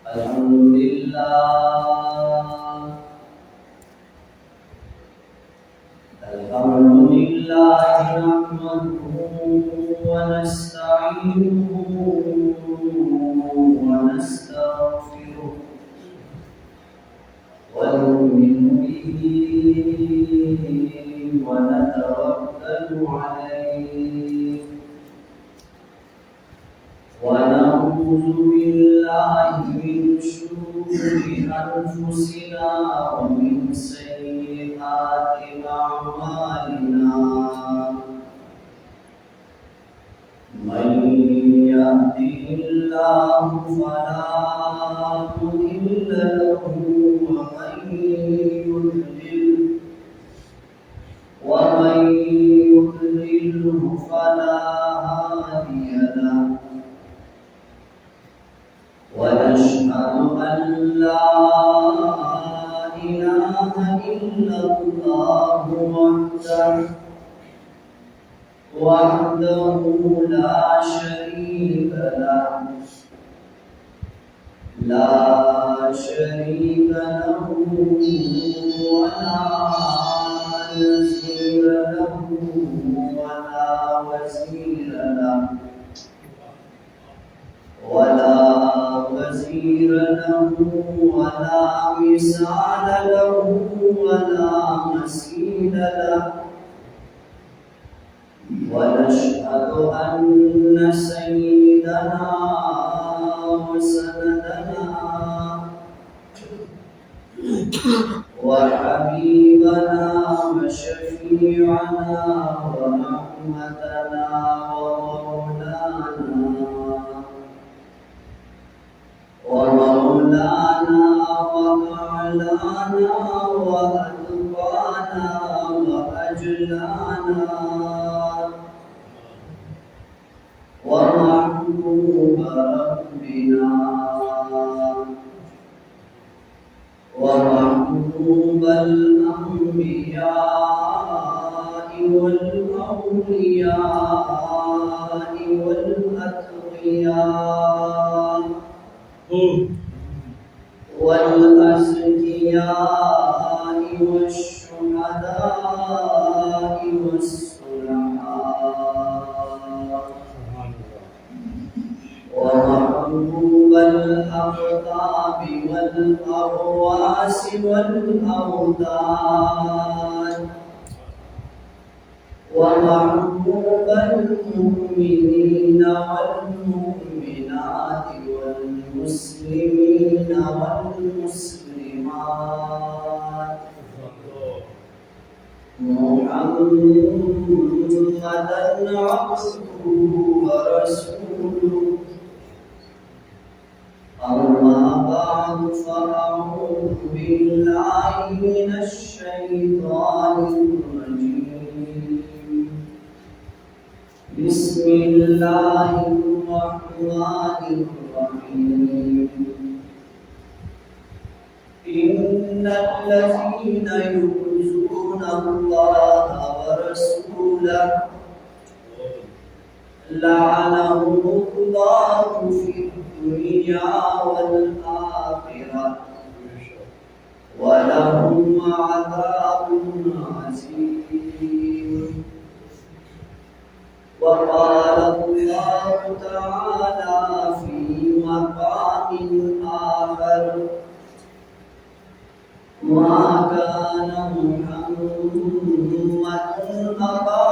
الحمد لله نحمده ونستعينه ونستغفره ونؤمن به ونتوكل عليه ونعوذ بالله من شرور أنفسنا ومن سيئات أعمالنا من يهده الله فلا مضل له ومن يضلله فلا هادي له ونشهد أن لا إله إلا الله وحده لا شريك له ولا نظير له ولا وزير له ولا مثال له ولا مثيل له ونشهد أن سيدنا وسندنا وحبيبنا وشفيعنا ورحمتنا ومولانا ومعلانا وأتقانا وأجلانا ومحبوب ربنا ومحبوب الأنبياء والأولياء والأتقياء والأزكياء والشهداء والصلحاء ومحبوب الأقطاب والأرواس والأوتاد ومحبوب المؤمنين والمؤمنات والمسلمين والمسلمات محمدًا عبده ورسوله أما بعد فأعوذ بالله من الشيطان الرجيم بسم الله الرحمن الرحيم إن الذين يؤذون الله ورسوله لعنهم الله في الدنيا والآخرة ولهم عذاب عظيم وقال الله تعالى في مقام آخر ما كان محمد أبا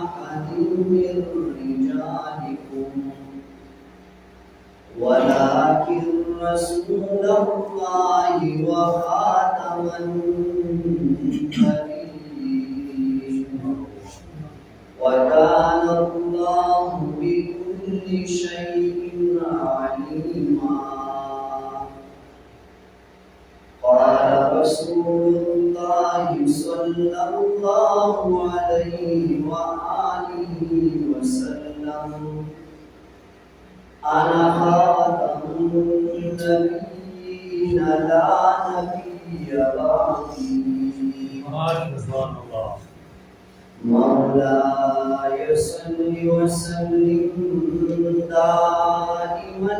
أحد من رجالكم ولكن رسول الله وخاتم النبيين وكان الله بكل شيء عليما. قال رسول الله صلى الله عليه وآله وسلم أنا خاتم النبيين لا نبي بعدي. مولاي صل وسلم دائما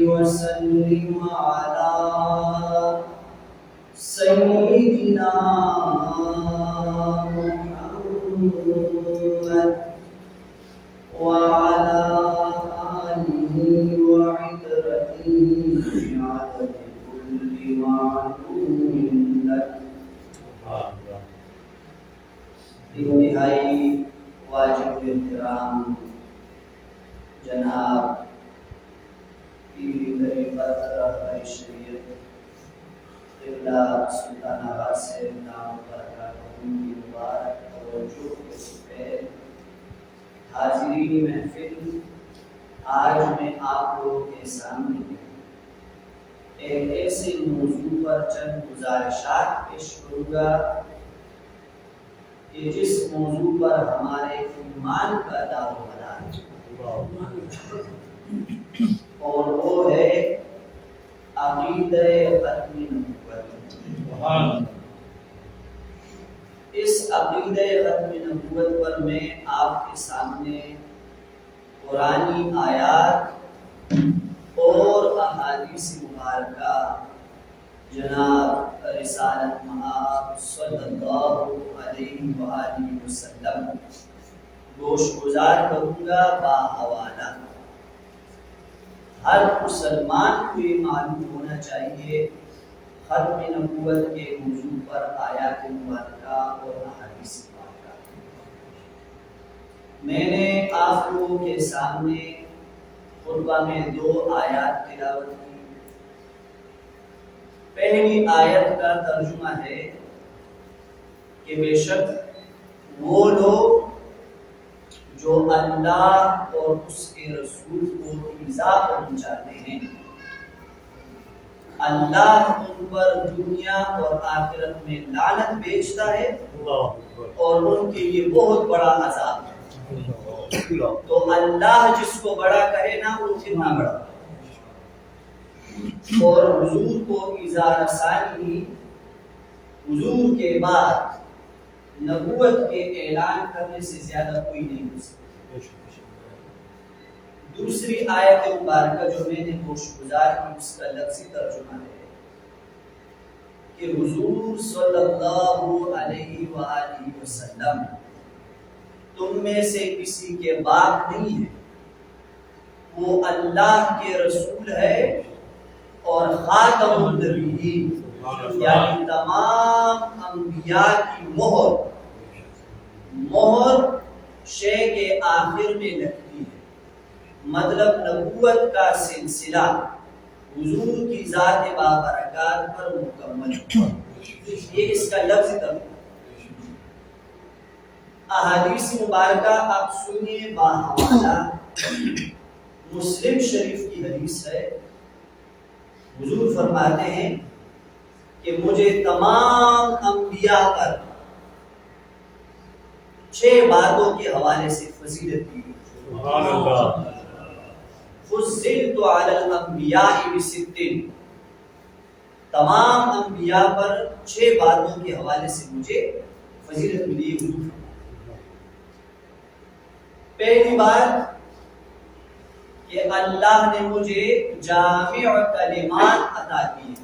وسلم على سيدنا محمد وعلى آله وعترته بعدد كل معلوم لك. انتہائی واجب احترام جناب پیری طریقہ رہبر شریعت قبلہ سلطان قاسم نام برکاتہ کی مبارک توجہ کے سپید حاضرین محفل، آج میں آپ لوگوں کے سامنے ایک ایسے موضوع پر چند گزارشات پیش کروں گا کہ جس موضوع پر ہمارے ایمان کا دار و مدار ہے، اور وہ ہے عقیدہ ختم نبوت. اس عقیدہ ختم نبوت پر میں آپ کے سامنے قرآنی آیات اور احادیث مبارکہ جناب رسالت مآب صلی اللہ علیہ وآلہ وسلم گوش گزار کروں گا باحوالہ. ہر مسلمان کو یہ معلوم ہونا چاہیے ختم نبوت کے موضوع پر آیات مبارکہ اور احادیث مبارکہ. میں نے آپ لوگوں کے سامنے خطبہ میں 2 آیات تلاوت کی. پہلی آیت کا ترجمہ ہے کہ بے شک وہ لوگ جو اللہ اور اس کے رسول کو ایذا پہنچاتے ہیں، اللہ ان پر دنیا اور آخرت میں لعنت بھیجتا ہے اور ان کے لیے بہت بڑا عذاب ہے. تو اللہ جس کو بڑا کہے نا وہ کتنا بڑا. اور حضور کو ایذا رسانی حضور کے بعد نبوت کے اعلان کرنے سے زیادہ کوئی نہیں ہو سکتا. دوسری آیت مبارکہ جو میں نے گوش گزار کی اس کا لفظی ترجمہ ہے کہ حضور صلی اللہ علیہ وآلہ وسلم تم میں سے کسی کے باپ نہیں ہے، وہ اللہ کے رسول ہے اور خاتم النبیین، یعنی تمام انبیاء کی مہر شے کے آخر میں لگتی ہے. مطلب نبوت کا سلسلہ حضور کی ذات بابرکات پر مکمل ہوا. یہ اس کا لفظ ترجمہ. احادیث مبارکہ آپ سنیے باحوالہ. مسلم شریف کی حدیث ہے، حضور فرماتے ہیں کہ مجھے تمام انبیاء پر 6 باتوں کے حوالے سے فضیلت دی. فضلت علی الانبیاء ب6، تمام انبیاء پر 6 باتوں کے حوالے سے مجھے فضیلت ملی. پہلی بات کہ اللہ نے مجھے جامع کلمات عطا کی.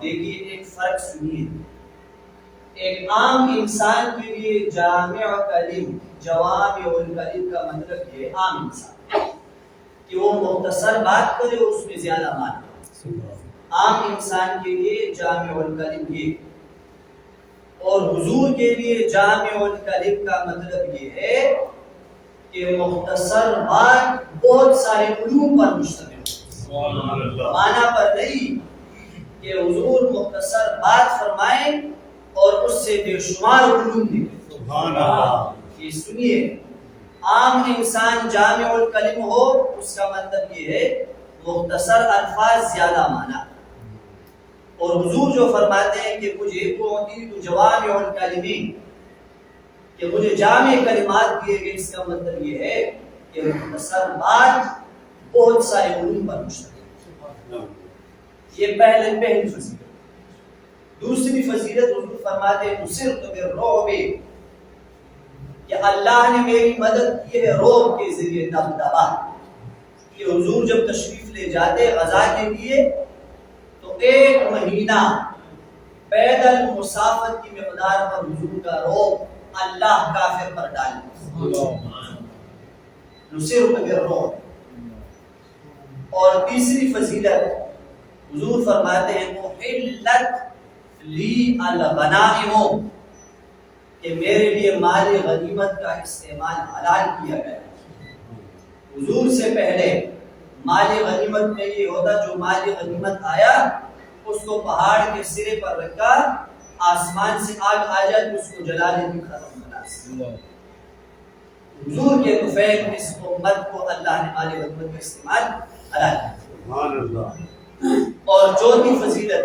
دیکھیے ایک فرق سنیے. ایک عام انسان کے لیے جامع کلم، جوامع الکلم کا مطلب یہ عام انسان کہ وہ مختصر بات کرے اس میں زیادہ معنی. عام انسان کے لیے جامع الکلم یہ، اور حضور کے لیے جامع الکلم کا مطلب یہ ہے کہ مختصر بات بہت سارے علوم پر مشتمل ہو. معنی پر نہیں کہ حضور مختصر بات فرمائیں اور اس سے بے شمار علوم نکلے. یہ سنیے، عام انسان جامع الکلم ہو اس کا مطلب یہ ہے مختصر الفاظ زیادہ معنی. اور حضور جو فرماتے ہیں کہ مجھے اعطیت جوامع الکلمین، کہ مجھے جامع کلمات دیے گئے، اس کا مطلب یہ ہے کہ مختصر بات بہت سارے علوم پر مشتمل. یہ پہلی فضیلت. دوسری فضیلت حضور فرماتے ہیں نصرت بالرعب، کہ اللہ نے میری مدد کی ہے رعب کے ذریعے دبدبا. کہ حضور جب تشریف لے جاتے غزا کے لیے تو 1 مہینہ پیدل مسافت کی مقدار پر حضور کا روب اللہ کافر پر ڈالے نصرت بالرعب۔ اور تیسری فضیلت حضور فرماتے ہیں محلت لی الغنائم، کہ میرے لیے مال غنیمت کا استعمال حلال کیا گیا۔ حضور سے پہلے مال غنیمت میں یہ ہوتا جو مال غنیمت آیا اس کو پہاڑ کے سرے پر رکھا، آسمان سے آگ آ جائے تو اس کو جلا دے ختم کرنا۔ حضور کے توفیق اس امت کو اللہ نے مال غنیمت کا استعمال حلال کیا۔ سبحان اللہ۔ اور چوتھی فضیلت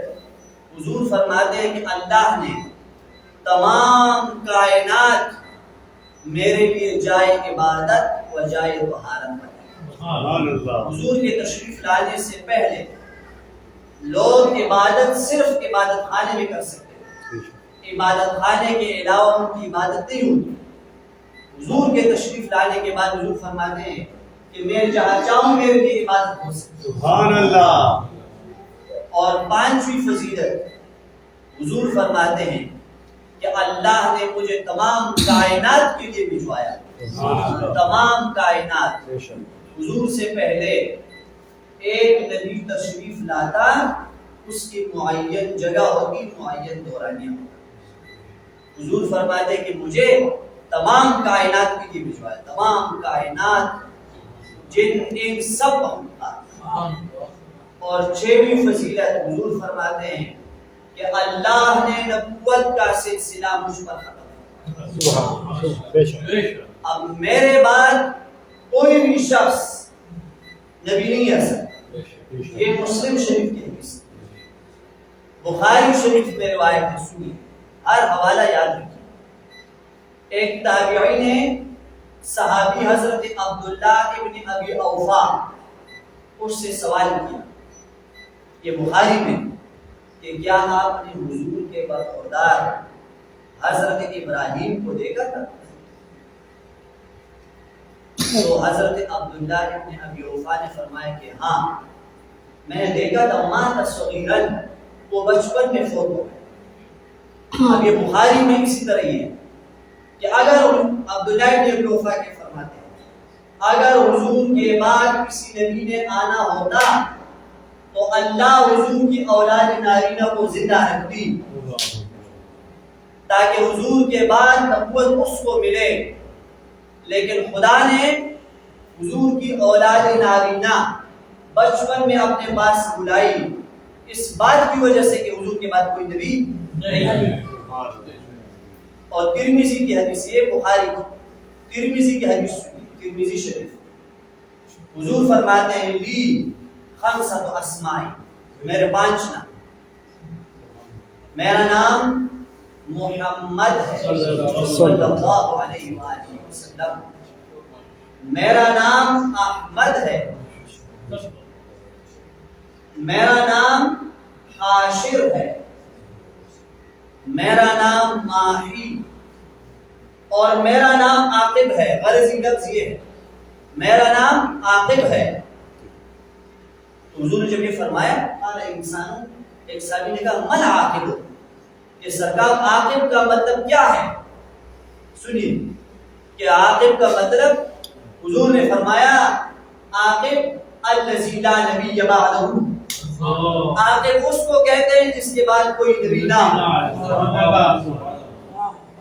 حضور فرماتے ہیں کہ اللہ نے تمام کائنات میرے لیے جائے عبادت و جائے طہارت بنائی۔ سبحان اللہ۔ حضور کے تشریف لانے سے پہلے لوگ عبادت صرف عبادت خانے میں کر سکتے ہیں، عبادت خانے کے علاوہ ان کی عبادت نہیں ہوتی۔ حضور کے تشریف لانے کے بعد حضور فرماتے ہیں کہ میں جہاں چاہوں میرے لیے عبادت ہو سکتی۔ سبحان اللہ۔ اور 5ویں فضیلت حضور فرماتے ہیں کہ اللہ نے مجھے تمام کائنات کے لیے بھجوایا، تمام کائنات۔ حضور سے پہلے ایک نبی تشریف لاتا اس کی معین جگہ ہوگی، معین دورانیہ ہوگا۔ حضور فرماتے کہ مجھے تمام کائنات کے لیے بھجوایا، تمام کائنات جن ان سب مخلوقات۔ اور 6ویں فضیلت حضور فرماتے ہیں کہ اللہ نے نبوت کا سلسلہ مجھ پر ختم کیا۔ اب میرے بعد کوئی بھی شخص نبی نہیں ہے سکتا۔ یہ مسلم شریف کی حدیث، بخاری شریف میں روایت ہے، سنی، ہر حوالہ یاد رکھیے۔ ایک تابعی نے صحابی حضرت عبداللہ ابن ابی اوفا اس سے سوال کیا، یہ بخاری میں، کہ کیا آپ نے حضور کے برخوردار حضرت ابراہیم کو دیکھا تھا؟ تو حضرت عبداللہ ابن ابی اوفا نے فرمایا کہ ہاں میں نے دیکھا تھا، مات صغیرن، وہ بچپن میں فوت ہو گئے۔ اب یہ بخاری میں اسی طرح ہی ہے کہ اگر عبداللہ ابن ابی اوفا کے فرماتے ہیں اگر حضور کے بعد کسی نبی نے آنا ہوتا تو اللہ حضور کی اولاد نارینہ کو زندہ رکھتی تاکہ حضور کے بعد نبوت اس کو ملے، لیکن خدا نے حضور کی اولاد نارینہ بچپن میں اپنے پاس بلائی اس بات کی وجہ سے کہ حضور کے بعد کوئی نبی نہیں۔ اور ترمذی کی حدیث، یہ بخاری ترمذی کی حدیث سنی، ترمذی شریف، حضور فرماتے ہیں لی خمسۃ اسماء، میرے 5 نام، میرا نام محمد ہے صلی اللہ علیہ وآلہ وسلم، میرا نام احمد ہے، میرا نام حاشر ہے، میرا نام ماہی، اور میرا نام عاقب ہے۔ غرضی لفظ یہ ہے میرا نام عاقب ہے۔ تو حضور نے جب یہ فرمایا انسان، ایک صحابی نے کہا من عاقب، کہ سرکار عاقب کا مطلب کیا ہے؟ سنیے کہ عاقب کا مطلب حضور نے فرمایا عاقب الذی لا نبی بعدہ، عاقب اس کو کہتے ہیں جس کے بعد کوئی نبی نہ ہو۔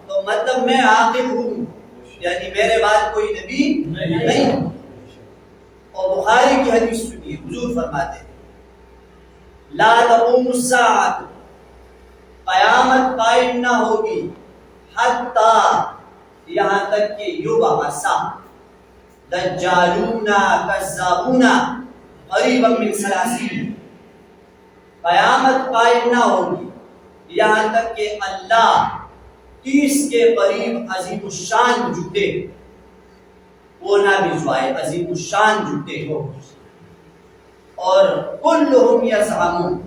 تو مطلب میں عاقب ہوں، یعنی میرے بعد کوئی نبی نہیں۔ اور بخاری کی حدیث سنیے، حضور فرماتے ہیں لا تقوم الساعۃ، قیامت قائم نہ ہوگی حتی، یہاں تک کہ یبعث دجالون کذابون قریبا من 30، قیامت قائم نہ ہوگی یہاں تک کہ اللہ 30 کے قریب عظیم الشان جھوٹے وہ نہ بھجوائے، عظیم الشان جھوٹے ہو، اور کلہم یزعمون،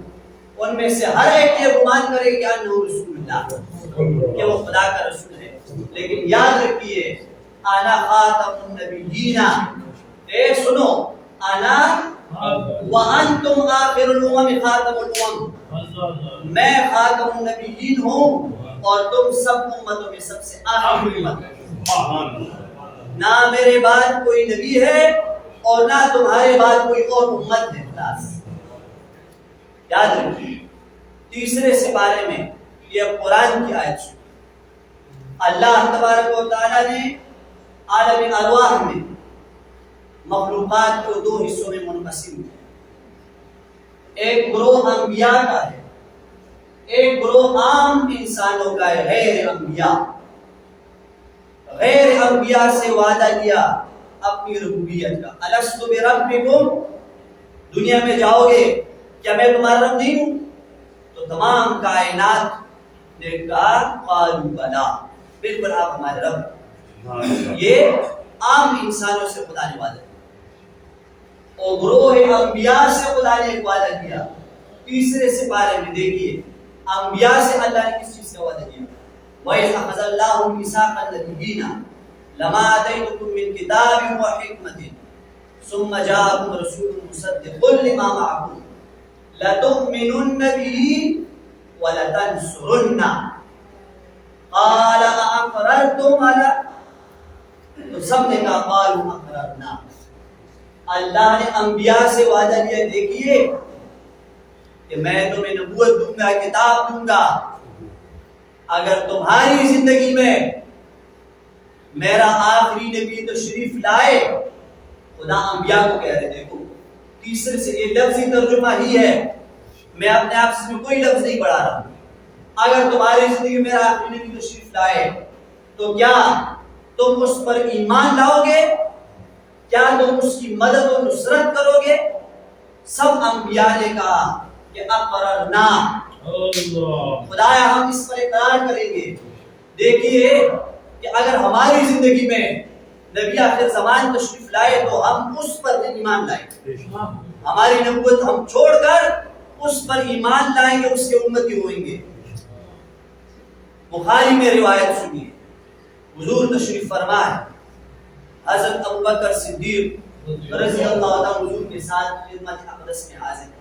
ان میں سے ہر ایک یہ گمان کرے کہ انہ رسول اللہ، کہ وہ خدا کا رسول ہے، لیکن یاد رکھیے انا خاتم النبیین، اے سنو انا وانتم آخر الامم خاتم الامم، میں خاتم النبیین ہوں اور تم سب امتوں میں سب سے آخری امت ہو۔ نہ میرے بعد کوئی نبی ہے اور نہ تمہارے بعد کوئی اور امت ہے۔ خلاص یاد رکھیے، تیسرے سپارے میں یہ قرآن کی آیت سنی، اللہ تبارک و تعالیٰ نے عالم ارواح میں مخلوقات کو دو حصوں میں منقسم کیا۔ ایک گروہ انبیاء کا ہے، ایک گروہ عام انسانوں کا ہے، غیر انبیاء۔ غیر انبیاء سے وعدہ لیا اپنی ربوبیت کا، الست بربکم، دنیا میں جاؤ گے کیا میں تمہارا رب نہیں ہوں؟ تو تمام کائنات نے کہا قالوا بلا، بالکل آپ ہمارے رب ہیں۔ یہ عام انسانوں سے خدا نے وعدہ کیا، اور گروہ انبیاء سے خدا نے وعدہ کیا۔ تیسرے سپارے میں دیکھیے انبیاء سے اللہ نے کس چیز کا وعدہ کیا؟ وَإِذْ أَخَذَ اللَّهُ مِيثَاقَ النَّبِيِّينَ لَمَا آتَيْتُكُم مِّن كِتَابٍ وَحِكْمَةٍ ثُمَّ جَاءَكُمْ رَسُولٌ مُّصَدِّقٌ لِّمَا مَعَكُمْ لَتُؤْمِنُنَّ بِهِ وَلَتَنصُرُنَّهُ قَالَ أَأَقْرَرْتُمْ عَلَىٰ، تو سب نے کہا قَالُوا أَقْرَرْنَا۔ اللہ نے انبیاء سے وعدہ لیا، دیکھیے کہ میں تمہیں نبوت دوں گا، کتاب دوں گا، اگر تمہاری زندگی میں میرا آخری نبی تشریف لائے۔ خدا انبیاء کو کہہ رہے، دیکھو تیسرے سے یہ لفظی ترجمہ ہی ہے، میں اپنے آپ سے کوئی لفظ نہیں بڑھا رہا ہوں۔ اگر تمہاری زندگی میں میرا آخری نبی تشریف لائے تو کیا تم اس پر ایمان لاؤ گے؟ کیا تم اس کی مدد و نصرت کرو گے؟ سب انبیاء نے کہا کہ اقررنا، خدایا ہم اس پر اقرار کریں گے۔ دیکھیے کہ اگر ہماری زندگی میں نبی آخر زمان تشریف لائے تو ہم اس پر ایمان لائیں، ہماری نبوت ہم چھوڑ کر اس پر ایمان لائیں گے، اس کے امتی ہوئیں گے۔ بخاری میں روایت سنیے، حضور تشریف فرما ہے، حضرت ابوبکر صدیق رضی اللہ عنہ حضور کے ساتھ خدمت اقدس میں حاضر ہیں۔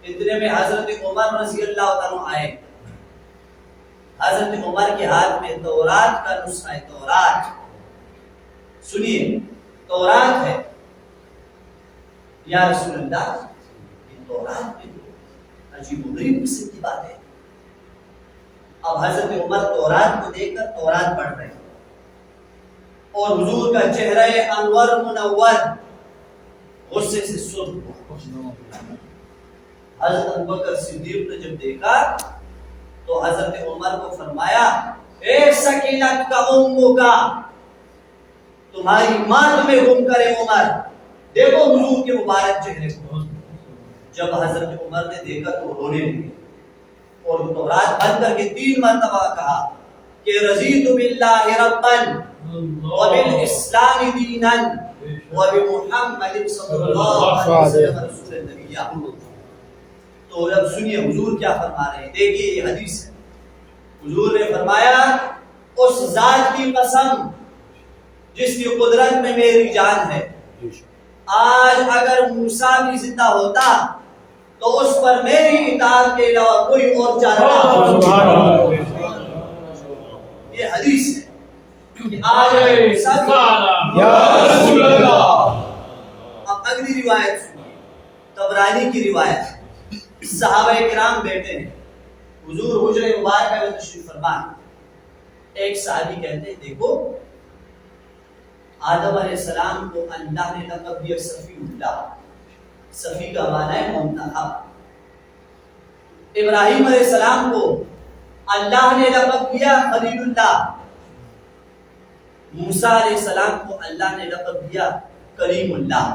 اتنے میں حضرت عمر رضی اللہ عنہ آئے۔ حضرت عمر کے ہاتھ میں تورات کا نسخہ ہے، تورات سنیے، تورات ہے۔ یا رسول اللہ، یہ تورات میں عجیب و غریب قسم کی بات ہے۔ اب حضرت عمر تورات کو دیکھ کر تورات پڑھ رہے ہیں، اور حضور کا چہرہ انور منور غصے سے سرخ ہوا۔ حضرت ابوبکر صدیق نے جب دیکھا تو حضرت عمر کو فرمایا، اے سکینت کا امو کا، تمہاری ماں تمہیں گم کرے عمر، دیکھو حضور کے مبارک چہرے کو۔ جب حضرت عمر نے دیکھا تو رونے لگے، اور تورات بند کر کے 3 مرتبہ کہا کہ رضیت باللہ ربا وبالاسلام دینا وبمحمد صلی اللہ علیہ وسلم رسول النبی۔ تو جب سنیے حضور کیا فرما رہے ہیں، دیکھیے یہ حدیث ہے۔ حضور نے فرمایا، اس ذات کی قسم جس کی قدرت میں میری جان ہے، آج اگر موسیٰ بھی زندہ ہوتا تو اس پر میری اطاعت کے علاوہ کوئی اور چارہ نہ۔ یہ حدیث ہے کہ آج یا رسول اللہ۔ اب اگلی روایت سنیے، طبرانی کی روایت ہے، صحابہ کرام بیٹھے ہیں، حضور حجرہ مبارکہ میں تشریف فرما۔ ایک صحابی کہتے ہیں، دیکھو آدم علیہ السلام کو اللہ نے لقب دیا صفی اللہ، صفی کا معنی ہے منتخب۔ ابراہیم علیہ السلام کو اللہ نے لقب دیا خلیل اللہ، موسیٰ علیہ السلام کو اللہ نے لقب دیا کلیم اللہ،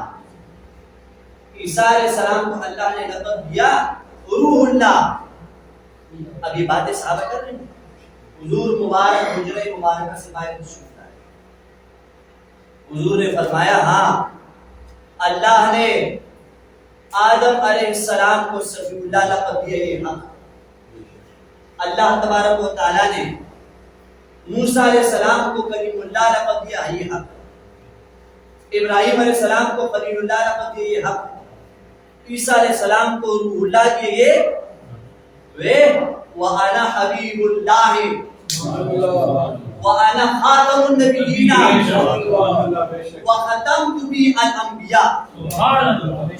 عیسیٰ علیہ السلام کو اللہ نے لقب دیا روح اللہ۔ اب یہ باتیں صحابہ کر رہے ہیں، حضور مبارک حجرہ مبارکہ سے باہر تشریف لائے۔ حضور نے فرمایا، ہاں اللہ نے آدم علیہ السلام کو صفی اللہ لقب دیا، یہ حق۔ اللہ تبارک و تعالیٰ نے موسیٰ علیہ السلام کو کلیم اللہ لقب دیا، یہ حق۔ ابراہیم علیہ السلام کو خلیل اللہ رحمت یہ حق، عیسیٰ علیہ السلام کو روح اللہ کی یہ وَأَنَا حَبِيبُ اللَّهِ وَأَنَا خَاتَمُ النَّبِيِّينَ وَخَتَمْتُ بِهِ الْأَنْبِيَاءَ،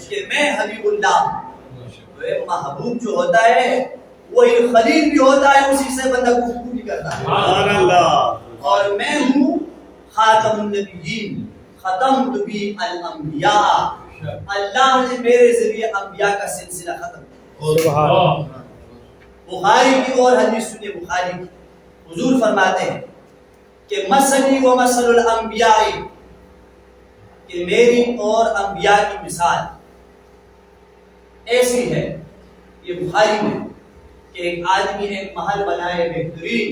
کہ میں حبیب اللہ، محبوب جو ہوتا ہے وہی خلیل بھی ہوتا ہے، اسی سے بندہ گفتگو بھی کرتا ہے، اور میں ہوں خاتم النبیین، ختمت بی الانبیاء، اللہ نے میرے ذریعے انبیاء کا سلسلہ ختم کیا۔ بخاری کی اور حدیث سنیے بخاری کی، حضور فرماتے ہیں کہ مثلی و مثل الانبیاء، کہ میری اور انبیاء کی مثال ایسی ہے، یہ بخاری میں، کہ ایک آدمی نے ایک محل بنایا بہترین،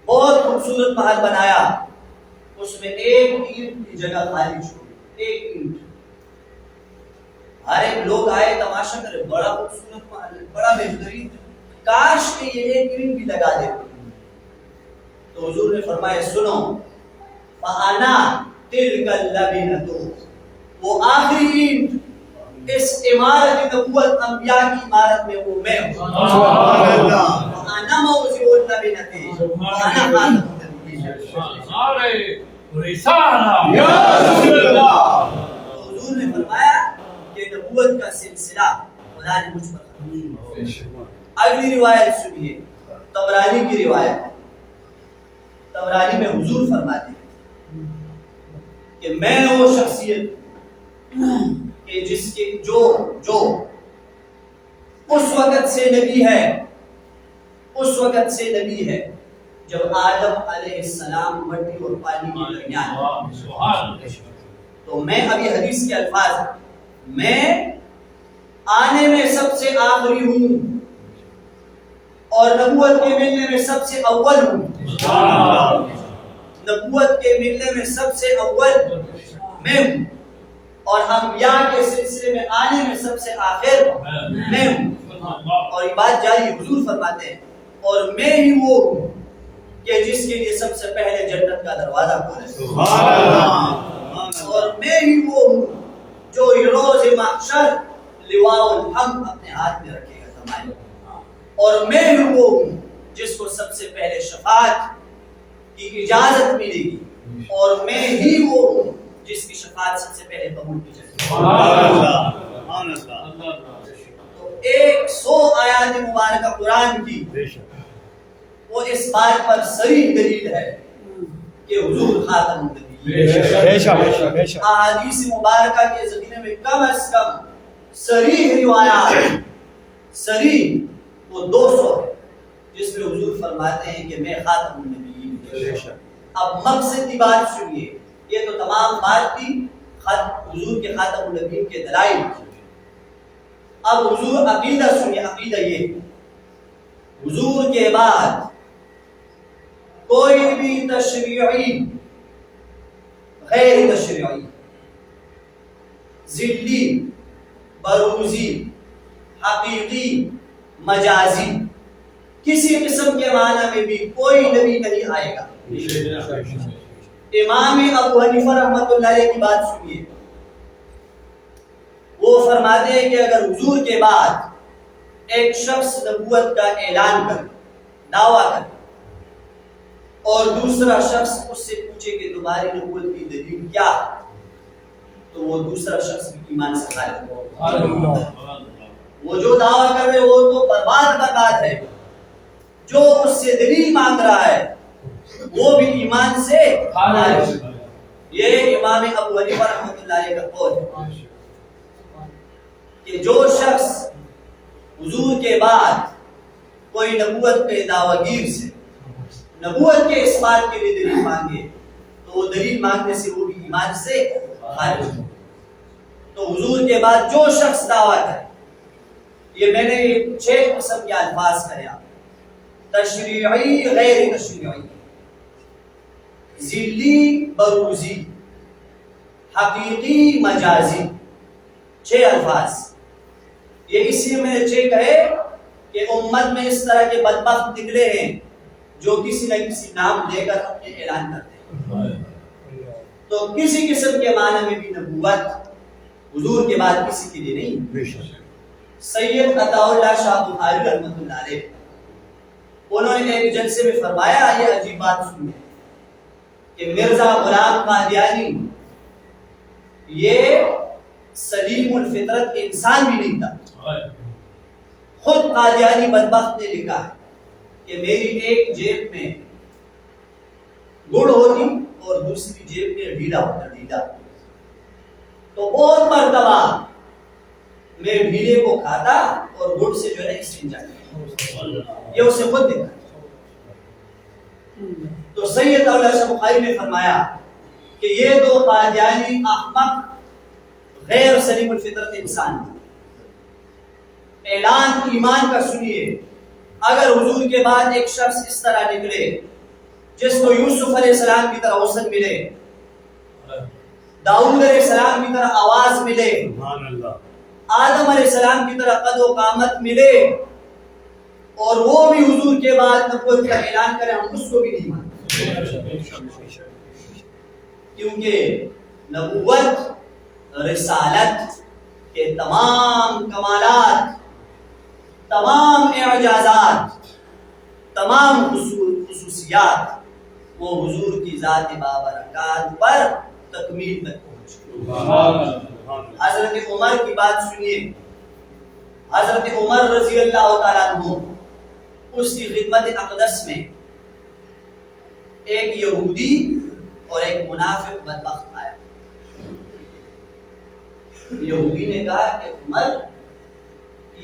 بہت خوبصورت محل بنایا، اس میں ایک اینٹ کی جگہ خالی چھوڑی، ایک اینٹ، ہر ایک لوگ آئے تماشا کرے، بڑا خوبصورت محل ہے، بڑا بہترین، کاش کہ یہ ایک اینٹ بھی لگا دے۔ تو حضور نے فرمایا سنو، فَأَنَا تِلْكَ اللَّبِنَةُ، وہ آخری اینٹ اس عمارت نبوت انبیاء کی عمارت میں وہ میں ہوں، وَأَنَا مَوْضِعُ اللَّبِنَةِ وَأَنَا خَاتَمُ النَّبِيِّينَ۔ حضور نے فرمایا کہ نبوت کا سلسلہ خدا نے مجھ پر ختم کیا۔ اگلی روایت سنیے، طبرانی کی روایت، طبرانی میں حضور فرماتے ہیں کہ میں وہ شخصیت کہ جس کے جو اس وقت سے نبی ہے، اس وقت سے نبی ہے جب آدم علیہ السلام مٹی اور پانی کے درمیان، تو میں ابھی حدیث کے الفاظ، میں آنے میں سب سے آخری ہوں اور نبوت کے ملنے میں سب سے اول ہوں، نبوت کے ملنے میں سب سے اول میں ہوں، اور انبیاء کے سلسلے میں آنے میں سب سے آخر میں ہوں۔ اور یہ بات جاری حضور فرماتے ہیں اور میں ہی وہ ہوں کہ جس کے لیے سب سے پہلے جنت کا دروازہ کھولے، اور میں ہی وہ ہوں جو روز محشر لواء الحمد اپنے ہاتھ میں رکھے گا، اور میں ہی وہ ہوں جس کو سب سے پہلے شفاعت کی اجازت ملے گی، اور میں ہی وہ ہوں جس کی شفاعت سب سے پہلے قبول کی جائے گی۔ تو 100 آیات مبارکہ قرآن کی وہ اس بات پر صریح دلیل ہے کہ حضور خاتم النبی، احادیث مبارکہ کے ذخیرے میں کم از کم صریح روایات، صریح وہ 200 ہے جس میں حضور فرماتے ہیں کہ میں خاتم النبی۔ اب مقصد کی بات سنیے، یہ تو تمام بات تھی حضور کے خاتم النبی کے دلائل، اب حضور عقیدہ سنیے، عقیدہ یہ حضور کے بعد کوئی بھی تشریعی، غیر تشریعی، ذلی، بروزی، حقیقی، مجازی، کسی قسم کے معنی میں بھی کوئی نبی نہیں آئے گا۔ امام ابو حنیفہ رحمۃ اللہ علیہ کی بات سنیے، وہ فرماتے ہیں کہ اگر حضور کے بعد ایک شخص نبوت کا اعلان کرے، دعویٰ کرے، اور دوسرا شخص اس سے پوچھے کہ تمہاری نبوت کی دلیل کیا ہے، تو وہ دوسرا شخص بھی ایمان سے خارج ہوگا۔ وہ جو دعویٰ کر رہے وہ تو برباد ہے، جو اس سے دلیل مانگ رہا ہے وہ بھی ایمان سے خارج۔ یہ امام ابو حنیفہ رحمۃ اللہ علیہ کا قول ہے کہ جو شخص حضور کے بعد کوئی نبوت کے دعویٰ گیر سے نبوت کے اس بات کے لیے دلیل مانگے تو وہ دلیل مانگنے سے وہ بھی ایمان سے خارج ہو۔ تو حضور کے بعد جو شخص دعویٰ کرے، یہ میں نے 6 قسم کے الفاظ کرے، تشریعی، غیر تشریعی، ذلی، بروزی، حقیقی، مجازی، 6 الفاظ۔ یہ اسی میں 6 کہے کہ امت میں اس طرح کے بدبخت نکلے ہیں جو کسی نہ کسی نام لے کر اپنے اعلان کرتے ہیں۔ تو کسی قسم کے معنی میں بھی نبوت حضور کے بعد کسی کے لیے نہیں. بے شک. سید عطا اللہ شاہ بخاری رحمۃ اللہ علیہ انہوں نے ایک جلسے میں فرمایا، یہ عجیب بات سنیے، کہ مرزا غلام قادیانی یہ سلیم الفطرت انسان بھی نہیں تھا. خود قادیانی بدبخت نے لکھا ہے کہ میری ایک جیب میں گڑ ہوتی اور دوسری جیب میں ڈھیلا ہوتا. تو بہت مرتبہ میں ڈھیلے کو کھاتا اور گڑ سے جو ہے استنجا کرتا. یہ اسے خود دیکھا. تو سید اللہ شاہ بخاری نے فرمایا کہ یہ دو قادیانی احمق غیر سلیم الفطرت انسان تھے. اعلان ایمان کا سنیے، اگر حضور کے بعد ایک شخص اس طرح نکلے جس کو یوسف علیہ السلام کی طرح حسن ملے، داؤد علیہ السلام کی طرح آواز ملے، آدم علیہ السلام کی طرح قد و قامت ملے، اور وہ بھی حضور کے بعد نبوت کا اعلان کرے، ہم اس کو بھی نہیں مانتے. کیونکہ نبوت رسالت کے تمام کمالات، تمام اعجازات، تمام خصوصیات وہ حضور کی ذات بابرکات پر تکمیل تک پہنچ. حضرت عمر کی بات سنیے. حضرت عمر رضی اللہ تعالیٰ عنہ، اس کی خدمت اقدس میں ایک یہودی اور ایک منافق بدبخت آیا. یہودی نے کہا کہ عمر،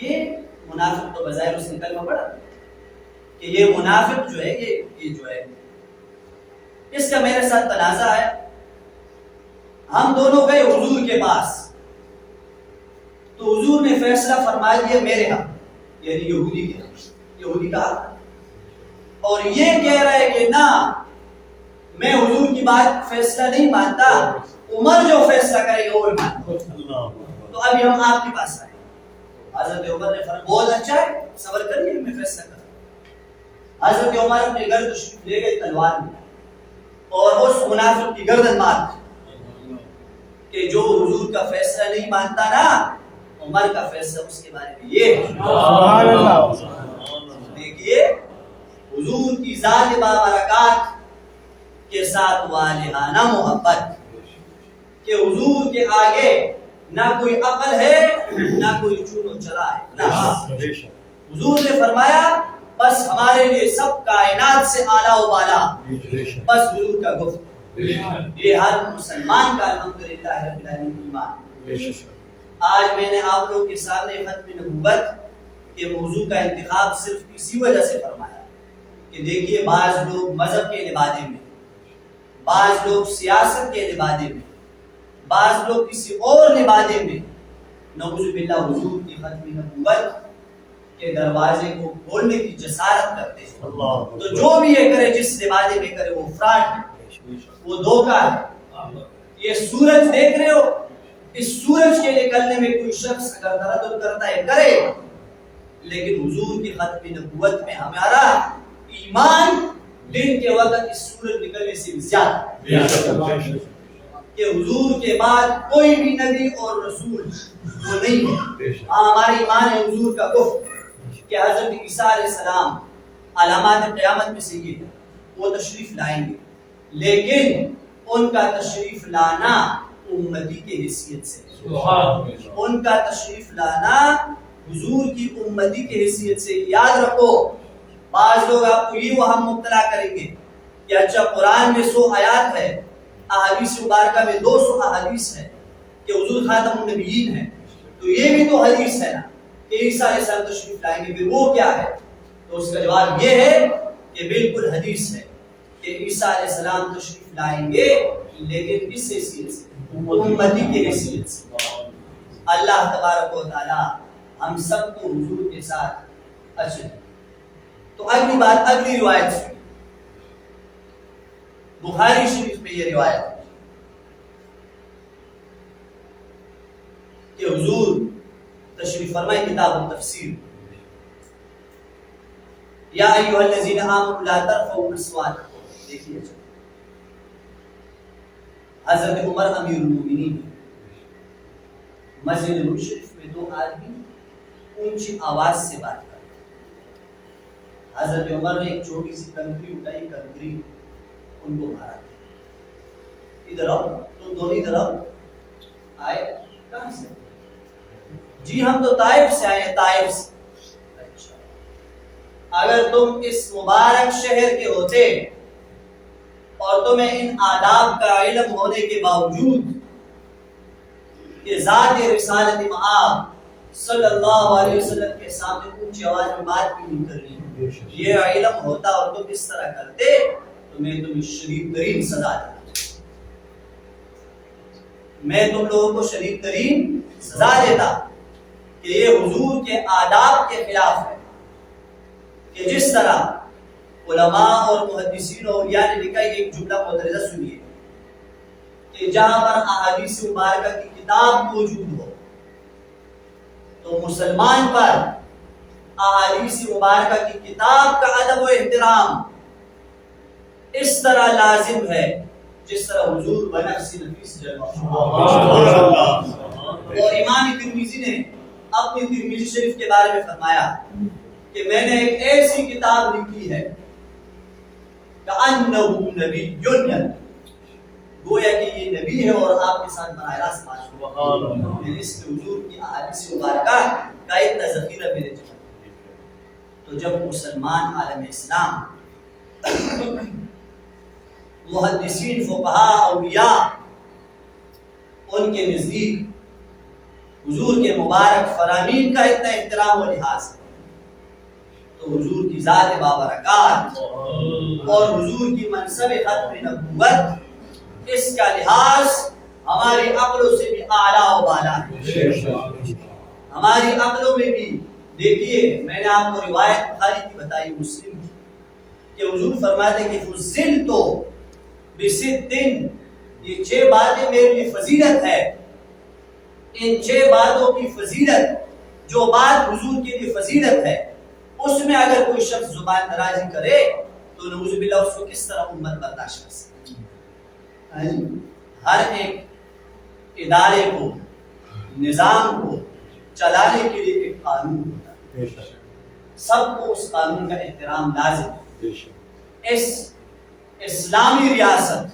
یہ منافق تو بظاہر اس نے کلمہ پڑھا کہ یہ منافق جو ہے یہ جو ہے اس کا میرے ساتھ تنازع ہے. ہم دونوں گئے حضور کے پاس تو حضور نے فیصلہ فرما دیا میرے ہاں، یعنی یہودی کے ہاں. یہودی کا اور یہ کہہ رہا ہے کہ نہ، میں حضور کی بات فیصلہ نہیں مانتا، عمر جو فیصلہ کرے گا وہ مانتا. تو ابھی ہم آپ کے پاس آئے. حضرت عمر نے فرمایا بہت اچھا ہے، صبر کریے، میں فیصلہ کروں. حضرت عمر اپنے گھر تشریف لے گئے تلوار میں اور اس منافق کی گردن مار کہ جو حضور کا فیصلہ نہیں مانتا نا، عمر کا فیصلہ اس کے بارے میں یہ ہے. دیکھیے حضور کی ذات بابرکات کے ساتھ والہانہ محبت کہ حضور کے آگے نہ کوئی عقل ہے نہ کوئی چون و چلا ہے. حضور نے فرمایا بس ہمارے لیے سب کائنات سے اعلیٰ و بالا بس حضور کا گفت. یہ ہر مسلمان کا الحمدللہ رب العالمین ایمان. آج میں نے آپ لوگوں کے سامنے ختم نبوت کے موضوع کا انتخاب صرف اسی وجہ سے فرمایا کہ دیکھیے بعض لوگ مذہب کے لبادے میں، بعض لوگ سیاست کے لبادے میں، بعض لوگ کسی اور لبادے میں نعوذ باللہ حضور کی ختم نبوت کے دروازے کو کھولنے کی جسارت کرتے ہیں. تو جو بھی یہ کرے، جس لبادے میں کرے، وہ فراڈ ہے، وہ دھوکہ ہے. یہ سورج دیکھ رہے ہو، اس سورج کے نکلنے میں کوئی شخص اگر تردد کرتا ہے کرے، لیکن حضور کی ختم نبوت میں ہمارا ایمان دن کے وقت اس سورج نکلنے سے زیادہ کہ حضور کے بعد کوئی بھی نبی اور رسول وہ نہیں ہے. ہمارا ایمان ہے حضور کا گفت کہ حضرت عیسیٰ علیہ السلام علامات قیامت میں سے یہ وہ تشریف لائیں گے، لیکن ان کا تشریف لانا امتی کے حیثیت سے، ان کا تشریف لانا حضور کی امتی کے حیثیت سے. یاد رکھو، بعض لوگ آپ کو یہ وہم مبتلا کریں گے کہ اچھا قرآن میں 100 آیات ہے، احادیث مبارکہ میں 200 احادیث ہے کہ حضور خاتم النبیین ہے، تو یہ بھی تو حدیث ہے نا کہ عیسیٰ علیہ السلام تشریف لائیں گے، پھر وہ کیا ہے؟ تو اس کا جواب یہ ہے کہ بالکل حدیث ہے کہ عیسیٰ علیہ السلام تشریف لائیں گے، لیکن کس حیثیت سے؟ امتی کی حیثیت سے. اللہ تبارک و تعالی ہم سب کو حضور کے ساتھ اچھے. تو اگلی بات، اگلی روایت سنیں. بخاری شریف میں یہ روایت ہے کہ حضور تشریف فرمائے کتاب التفسیر، یا ایھا الذین آمنوا لا ترفعوا اصواتکم. دیکھیے حضرت عمر امیر المومنین مسجد نبوی شریف میں دو آدمی اونچی آواز سے بات کر رہے ہیں. حضرت عمر نے ایک چھوٹی سی کنکری اٹھائی, کنکری ان کو مارا. ادھر آؤ, تم دونوں ادھر آؤ. آئے کہاں سے؟ جی ہم تو طائف سے آئے ہیں, طائف سے. اچھا, اگر تم اس مبارک شہر کے ہوتے اور تمہیں ان آداب کا علم ہونے کے باوجود کہ ذات رسالت مآب صلی اللہ علیہ وسلم کے سامنے اونچی آواز میں بات بھی نہیں کرنی, یہ علم ہوتا اور تم اس طرح کرتے تو میں تمہیں شدید ترین سزا دیتا, میں تم لوگوں کو شدید ترین سزا دیتا کہ یہ حضور کے آداب کے خلاف ہے. کہ جس طرح علماء اور محدثین اور اولیاء نے لکھا ہے, ایک جملہ مدرجہ سنیے کہ جہاں پر احادیث مبارکہ کی کتاب موجود ہو تو مسلمان پر احادیث مبارکہ کی کتاب کا ادب و احترام اس طرح لازم ہے جس طرح حضور بنفس نفیس جلوہ. اور امام ترمذی نے اپنی ترمذی شریف کے بارے میں فرمایا کہ میں نے ایک ایسی کتاب لکھی ہے کأنہ نبی یونین, گویا کہ یہ نبی ہے اور آپ کے ساتھ براہ راست بات ہوا. میں نے اس میں حضور کی احادیث مبارکہ کا اتنا ذخیرہ میرے جمع. تو جب مسلمان عالم اسلام محدثین فقہاء اولیاء ان کے نزدیک حضور کے مبارک فرامین کا اتنا احترام و لحاظ ہے تو حضور کی ذات بابرکات اور حضور کی منصب ختم نبوت اس کا لحاظ ہماری عقلوں سے بھی اعلیٰ و بالا ہے. ہماری عقلوں میں بھی دیکھیے, میں نے آپ کو روایت بخاری کی بتائی, مسلم کی, کہ حضور فرماتے ہیں کہ فضلت بست, یہ 6 باتیں میرے لیے فضیلت ہے. ان 6 باتوں کی فضیلت, جو بات حضور کے لیے فضیلت ہے, اس میں اگر کوئی شخص زبان درازی کرے تو نعوذ باللہ اس کو کس طرح امت برداشت کر سکتی ہے. ہر ایک ادارے کو, نظام کو چلانے کے لیے ایک قانون ہوتا ہے, سب کو اس قانون کا احترام لازم ہے. اس اسلامی ریاست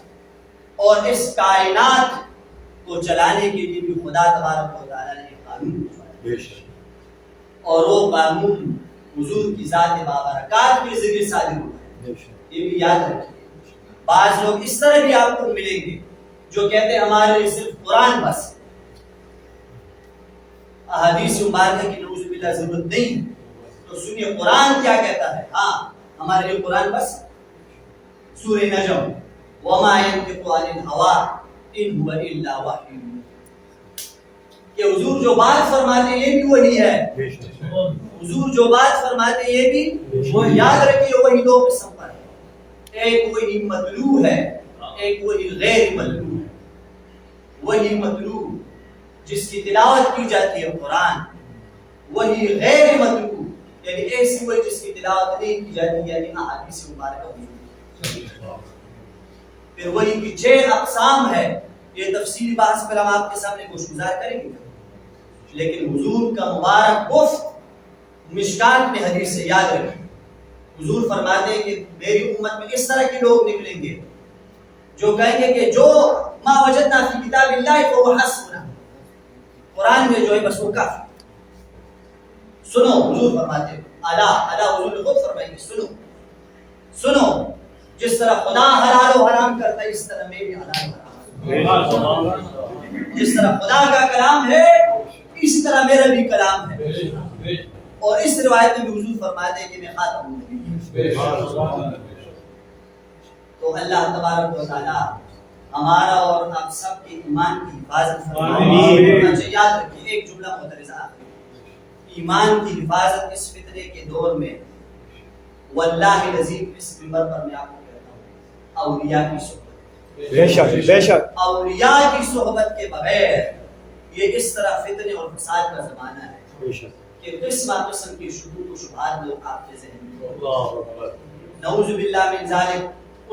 اور اس کائنات کو چلانے کے لیے بھی خدا تبارک و تعالیٰ نے ایک قانون بنایا, اور وہ قانون حضور کی ذات بابرکات کے ذریعے صادر ہوا ہے. یہ بھی یاد رکھیے. بعض لوگ اس طرح بھی آپ کو ملیں گے جو کہتے ہیں ہمارے لیے صرف قرآن بس, احادیث مبارکہ کی نعوذ باللہ ضرورت نہیں. تو سنیے قرآن کیا کہتا ہے. ہاں ہمارے لیے قرآن بس. سورہ نجم, وما ينطق عن الهوى ان هو الا وحی, کہ حضور جو بات فرماتے ہیں یہ بھی وہی ہے. حضور جو بات فرماتے ہیں یہ بھی وہی. یاد رکھیے وہی 2 قسم پر ہے, ایک وہی مطلوع ہے, ایک وہی غیر مطلوع ہے. وہی مطلوع جس کی تلاوت کی جاتی ہے قرآن, وہی غیر مطلوع یعنی ایسی وہی جس کی تلاوت نہیں کی جاتی, یعنی احادیث مبارکہ ہوئی. پھر وہی کی 6 اقسام ہے. یہ تفصیلی بحث پر ہم آپ کے سامنے گوشگزار کریں گے, لیکن حضور کا مبارک گفت مشکات میں حدیث سے یاد رکھیں. حضور فرماتے ہیں کہ میری امت میں اس طرح کے لوگ نکلیں گے جو کہیں گے کہ جو ما وجدنا فی کتاب اللہ فهو حسبنا, قرآن میں جو ہے بس وہ کافی. سنو حضور فرماتے ہیں, الا حضور نے خود فرمایا کہ سنو, جس طرح خدا حلال و حرام کرتا ہے اس طرح میں بھی حلال و حرام, جس طرح خدا کا کلام ہے اسی طرح میرا بھی کلام ہے. اور اس روایت میں بھی حضور فرماتے ہیں کہ میں خاتم النبیین. تو اللہ تبارک و تعالی ہمارا اور آپ سب کے ایمان کی حفاظت فرمائے. یاد رکھیے ایک جملہ مدرجہ, ایمان کی حفاظت اس فتنے کے دور میں واللہ العظیم اس منبر پر میں آپ کو کہتا ہوں, اولیاء کی صحبت, بے شک اولیاء کی صحبت کے بغیر یہ اس طرح فتنے اور فساد کا زمانہ ہے کہ قسم قسم کی شکوک و شبہات لوگ آپ کے ذہن میں, نعوذ باللہ من ذالک,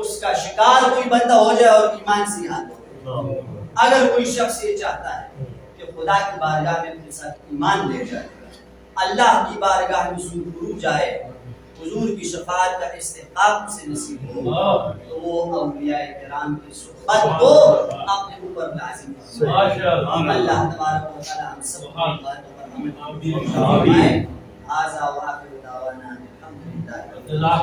اس کا شکار کوئی بندہ ہو جائے اور ایمان سے یاد ہو اگر کوئی شخص یہ چاہتا ہے کہ خدا کی بارگاہ میں اپنے ساتھ ایمان لے جائے، اللہ کی بارگاہ میں سرخرو جائے، حضور کی شفاعت کا استحقاق سے نصیب ہو، تو وہ اولیاء کرام کی صحبت کو اپنے اوپر لازم کرے۔ اللہ تبارک و تعالی ہم سب کو باتوں پر عمل فرمائے۔ ھذا وآخر دعوانا الحمدللہ۔